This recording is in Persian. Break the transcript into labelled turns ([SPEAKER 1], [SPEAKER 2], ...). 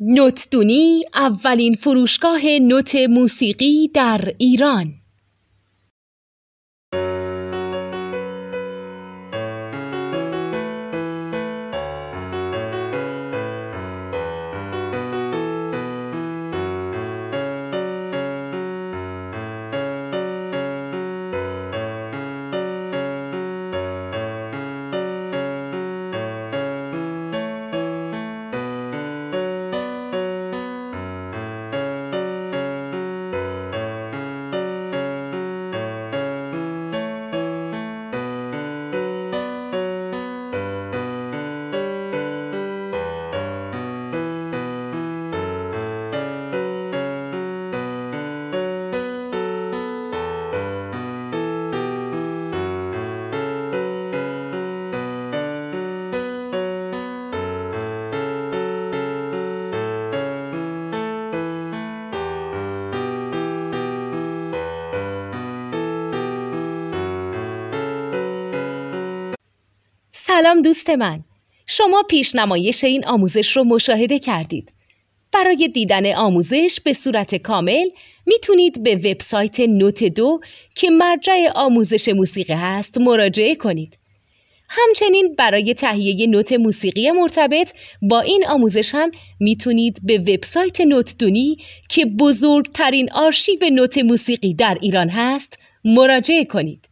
[SPEAKER 1] نوتدونی اولین فروشگاه نوت موسیقی در ایران. سلام دوست من، شما پیشنمایش این آموزش رو مشاهده کردید. برای دیدن آموزش به صورت کامل میتونید به وبسایت نوت 2 که مرجع آموزش موسیقی هست مراجعه کنید. همچنین برای تهیه نوت موسیقی مرتبط با این آموزش هم میتونید به وبسایت نوتدونی که بزرگترین آرشیو نوت موسیقی در ایران هست مراجعه کنید.